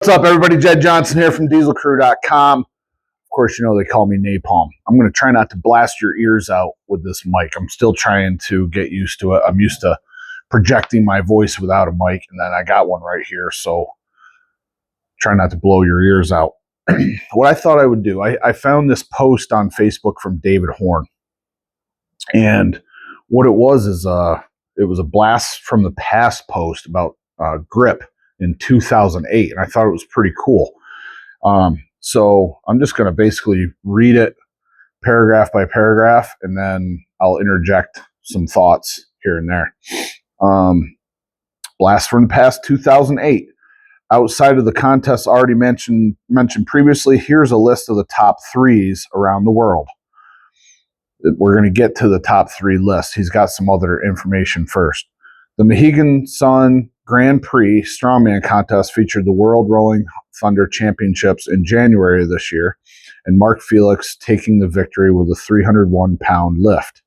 What's up, everybody? Jed Johnson here from dieselcrew.com. Of course, you know they call me Napalm. I'm going to try not to blast your ears out with this mic. I'm still trying to get used to it. I'm used to projecting my voice without a mic, and then I got one right here, so try not to blow your ears out. What I thought I would do, I found this post on Facebook from David Horn, and what it was is it was a blast from the past post about grip in 2008, and I thought it was pretty cool. So I'm just going to basically read it paragraph by paragraph, and then I'll interject some thoughts here and there. Blast from the past 2008. Outside of the contests already mentioned previously, here's a list of the top threes around the world. We're going to get to the top three list. He's got some other information first. The Mohegan Sun Grand Prix Strongman contest featured the World Rolling Thunder Championships in January of this year, and Mark Felix taking the victory with a 301-pound lift.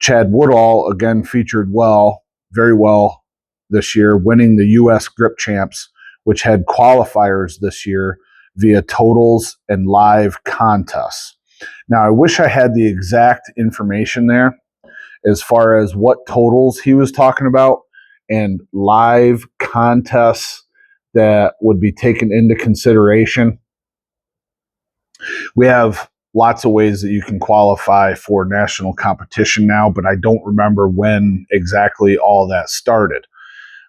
Chad Woodall again featured very well this year, winning the U.S. Grip Champs, which had qualifiers this year via totals and live contests. Now, I wish I had the exact information there as far as what totals he was talking about and live contests that would be taken into consideration. We have lots of ways that you can qualify for national competition now, but I don't remember when exactly all that started.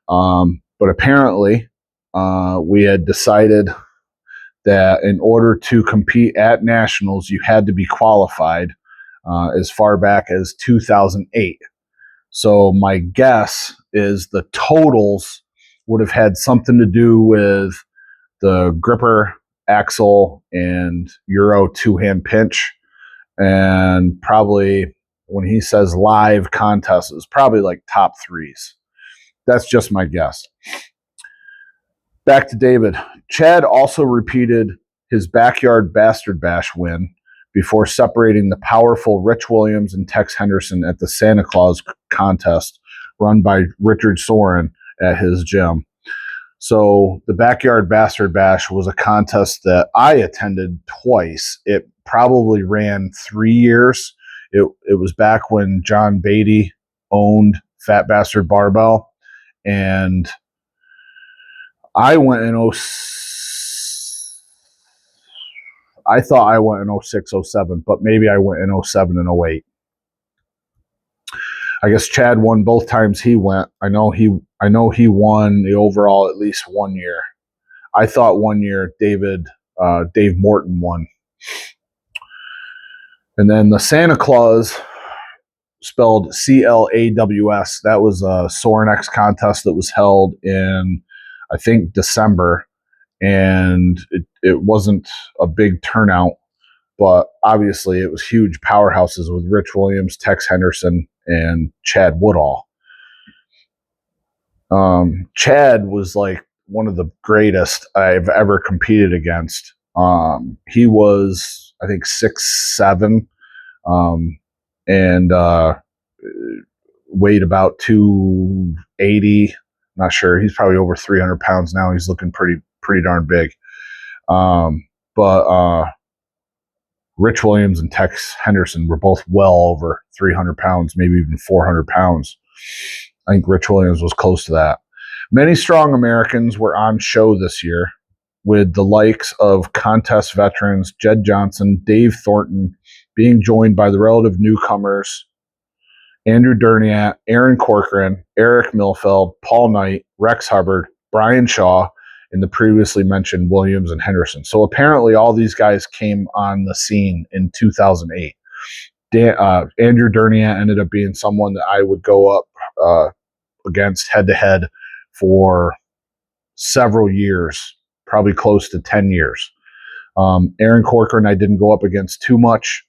But apparently, we had decided that in order to compete at nationals, you had to be qualified as far back as 2008. So my guess is the totals would have had something to do with the gripper, axle, and Euro two-hand pinch. And probably when he says live contests, it's probably like top threes. That's just my guess. Back to David. Chad also repeated his backyard bastard bash win before separating the powerful Rich Williams and Tex Henderson at the Santa Claus contest run by Richard Soren at his gym. So the backyard bastard bash was a contest that I attended twice. It probably ran 3 years. It was back when John Beatty owned Fat Bastard Barbell, and I went in I thought I went in 06, 07, but maybe I went in 07 and 08. I guess Chad won both times he went. I know he won the overall at least 1 year. I thought 1 year Dave Morton won. And then the Santa Claus, spelled CLAWS, that was a Soren X contest that was held in, I think, December. And it wasn't a big turnout, but obviously it was huge powerhouses with Rich Williams, Tex Henderson, and Chad Woodall. Chad was like one of the greatest I've ever competed against. He was, I think, 6'7", and weighed about 280. Not sure. He's probably over 300 pounds now. He's looking pretty darn big. But Rich Williams and Tex Henderson were both well over 300 pounds, maybe even 400 pounds. I think Rich Williams was close to that. Many strong Americans were on show this year, with the likes of contest veterans Jed Johnson, Dave Thornton, being joined by the relative newcomers Andrew Derniat, Aaron Corcoran, Eric Milfeld, Paul Knight, Rex Hubbard, Brian Shaw, and the previously mentioned Williams and Henderson. So apparently all these guys came on the scene in 2008. Andrew Derniat ended up being someone that I would go up against head-to-head for several years, probably close to 10 years. Aaron Corcoran I didn't go up against too much.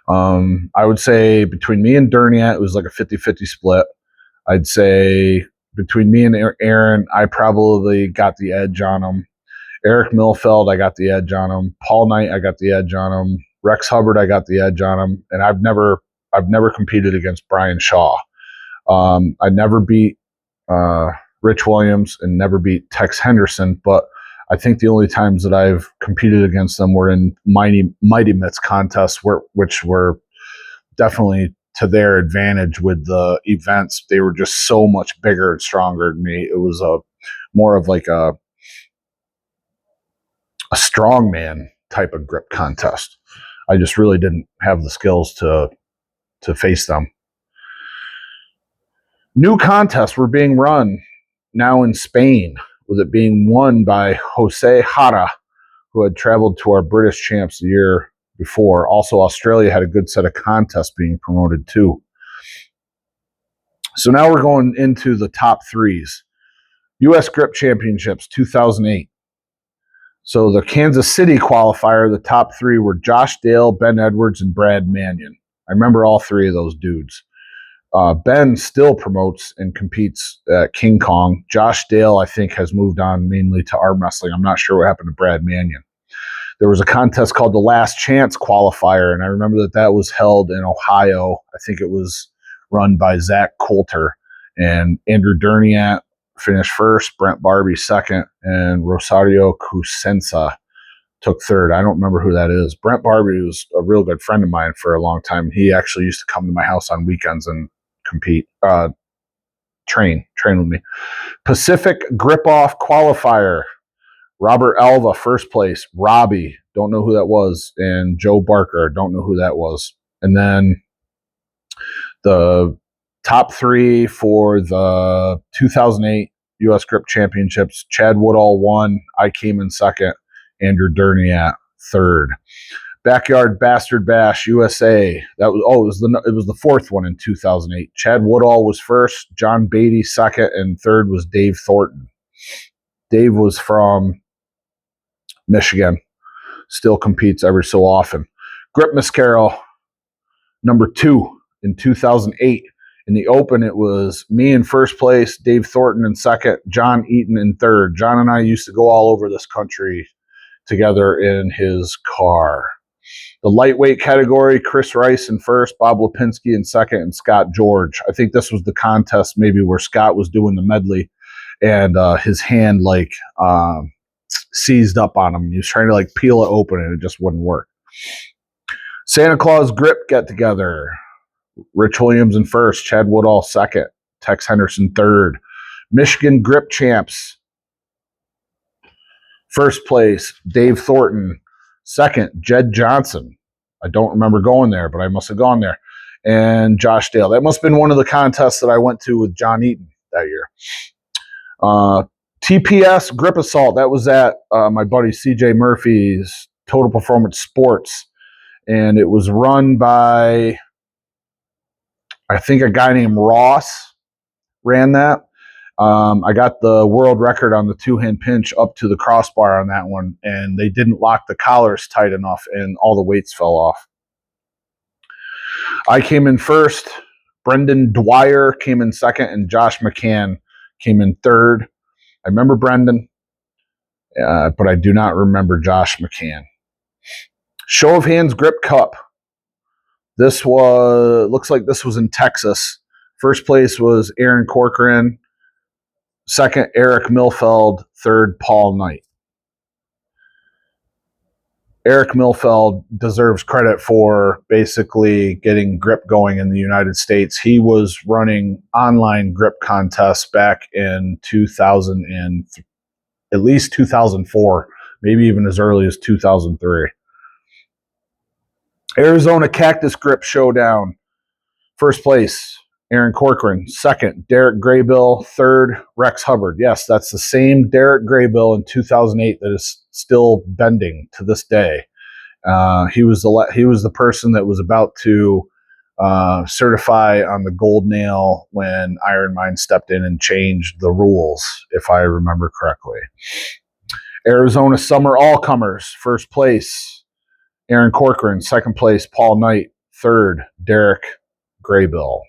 I would say between me and Derniat, it was like a 50-50 split. I'd say between me and Aaron, I probably got the edge on him. Eric Milfeld, I got the edge on him. Paul Knight, I got the edge on him. Rex Hubbard, I got the edge on him. And I've never competed against Brian Shaw. I never beat Rich Williams and never beat Tex Henderson, but I think the only times that I've competed against them were in Mighty Mitts contests, which were definitely to their advantage with the events. They were just so much bigger and stronger than me. It was more of like a strongman type of grip contest. I just really didn't have the skills to face them. New contests were being run now in Spain, with it being won by Jose Jara, who had traveled to our British champs the year before. Also, Australia had a good set of contests being promoted too. So now we're going into the top threes. U.S. Grip Championships 2008. So the Kansas City qualifier, the top three were Josh Dale, Ben Edwards, and Brad Mannion. I remember all three of those dudes. Ben still promotes and competes at King Kong. Josh Dale, I think, has moved on mainly to arm wrestling. I'm not sure what happened to Brad Mannion. There was a contest called the Last Chance qualifier, and I remember that was held in Ohio. I think it was run by Zach Coulter, and Andrew Derniat finished first, Brent Barbie second, and Rosario Cusenza took third. I don't remember who that is. Brent Barbie was a real good friend of mine for a long time. He actually used to come to my house on weekends and compete, train with me. Pacific Grip Off qualifier. Robert Alva, first place. Robbie, don't know who that was. And Joe Barker, don't know who that was. And then the top three for the 2008 U.S. Grip Championships. Chad Woodall won. I came in second. Andrew Derniat third. Backyard Bastard Bash USA. It was the fourth one in 2008. Chad Woodall was first. John Beatty second, and third was Dave Thornton. Dave was from Michigan. Still competes every so often. Grip Mascaro, number 2 in 2008. In the Open, it was me in first place, Dave Thornton in second, John Eaton in third. John and I used to go all over this country together in his car. The lightweight category, Chris Rice in first, Bob Lipinski in second, and Scott George. I think this was the contest maybe where Scott was doing the medley, and his hand seized up on him. He was trying to peel it open, and it just wouldn't work. Santa Claus Grip get together. Rich Williams in first, Chad Woodall second, Tex Henderson third. Michigan Grip Champs. First place, Dave Thornton. Second, Jed Johnson. I don't remember going there, but I must have gone there. And Josh Dale. That must have been one of the contests that I went to with John Eaton that year. TPS Grip Assault. That was at my buddy CJ Murphy's Total Performance Sports. And it was run by, I think, a guy named Ross ran that. I got the world record on the two-hand pinch up to the crossbar on that one, and they didn't lock the collars tight enough, and all the weights fell off. I came in first. Brendan Dwyer came in second, and Josh McCann came in third. I remember Brendan, but I do not remember Josh McCann. Show of Hands Grip Cup. Looks like this was in Texas. First place was Aaron Corcoran. Second, Eric Milfeld. Third, Paul Knight. Eric Milfeld deserves credit for basically getting grip going in the United States. He was running online grip contests back in 2000 and at least 2004, maybe even as early as 2003. Arizona Cactus Grip Showdown. First place, Aaron Corcoran. Second, Derek Graybill. Third, Rex Hubbard. Yes, that's the same Derek Graybill in 2008 that is still bending to this day. He was the person that was about to certify on the gold nail when Iron Mine stepped in and changed the rules, if I remember correctly. Arizona Summer All-Comers. First place, Aaron Corcoran. Second place, Paul Knight. Third, Derek Graybill.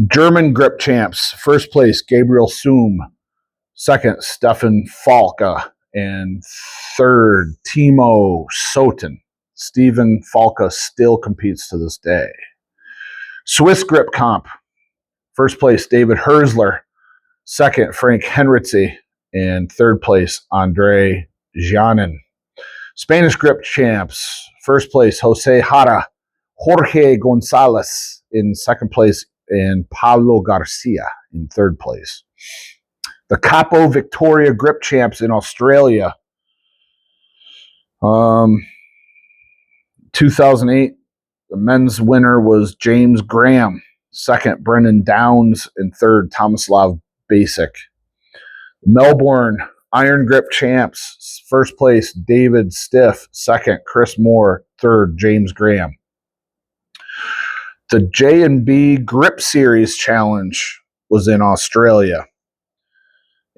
German Grip Champs. First place, Gabriel Soom. Second, Stefan Falka. And third, Timo Soten. Stephen Falka still competes to this day. Swiss Grip Comp. First place, David Herzler. Second, Frank Henritze. And third place, Andre Gianin. Spanish grip champs. First place, Jose Jara. Jorge Gonzalez in second place, and Pablo Garcia in third place. The Capo Victoria grip champs in Australia. 2008, the men's winner was James Graham. Second, Brendan Downs. And third, Tomislav Basic. Melbourne Iron Grip champs. First place, David Stiff. Second, Chris Moore. Third, James Graham. The J&B Grip Series Challenge was in Australia.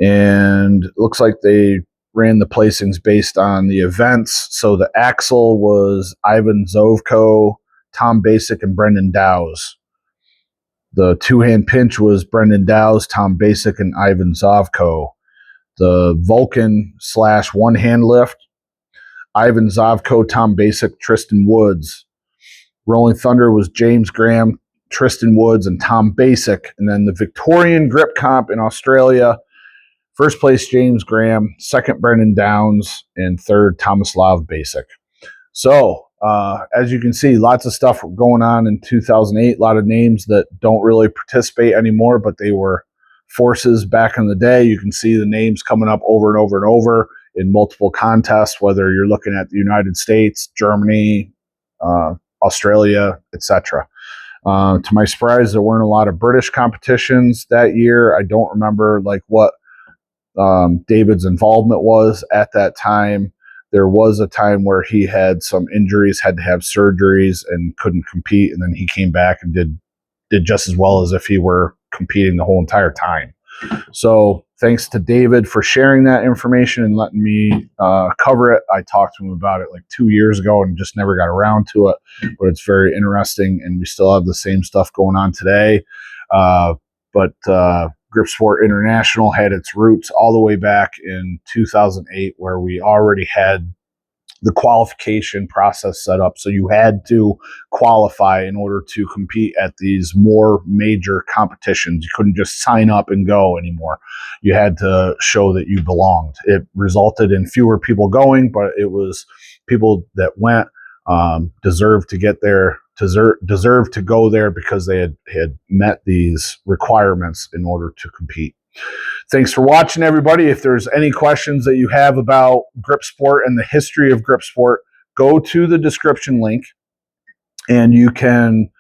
And it looks like they ran the placings based on the events. So the axle was Ivan Zovko, Tom Basic, and Brendan Dowes. The two-hand pinch was Brendan Dowes, Tom Basic, and Ivan Zovko. The Vulcan / one-hand lift, Ivan Zovko, Tom Basic, Tristan Woods. Rolling Thunder was James Graham, Tristan Woods, and Tom Basic. And then the Victorian Grip Comp in Australia, first place, James Graham. Second, Brendan Downs. And third, Tomislav Basic. So, as you can see, lots of stuff going on in 2008. A lot of names that don't really participate anymore, but they were forces back in the day. You can see the names coming up over and over and over in multiple contests, whether you're looking at the United States, Germany, Australia, etc. To my surprise, there weren't a lot of British competitions that year. I don't remember like what David's involvement was at that time. There was a time where he had some injuries, had to have surgeries, and couldn't compete, and then he came back and did just as well as if he were competing the whole entire time. So thanks to David for sharing that information and letting me cover it. I talked to him about it like 2 years ago and just never got around to it, but it's very interesting, and we still have the same stuff going on today. But Grip Sport International had its roots all the way back in 2008, where we already had the qualification process set up. So you had to qualify in order to compete at these more major competitions. You couldn't just sign up and go anymore. You had to show that you belonged. It resulted in fewer people going, but it was people that went deserved to get there, deserved to go there because they had met these requirements in order to compete. Thanks for watching, everybody. If there's any questions that you have about grip sport and the history of grip sport, go to the description link and you can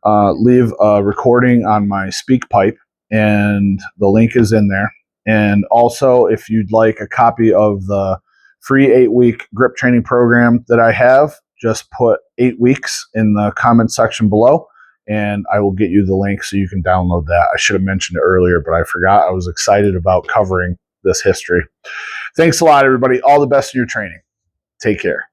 leave a recording on my SpeakPipe, and the link is in there. And also, if you'd like a copy of the free 8-week grip training program that I have, just put 8 weeks in the comment section below, and I will get you the link so you can download that. I should have mentioned it earlier, but I forgot. I was excited about covering this history. Thanks a lot, everybody. All the best in your training. Take care.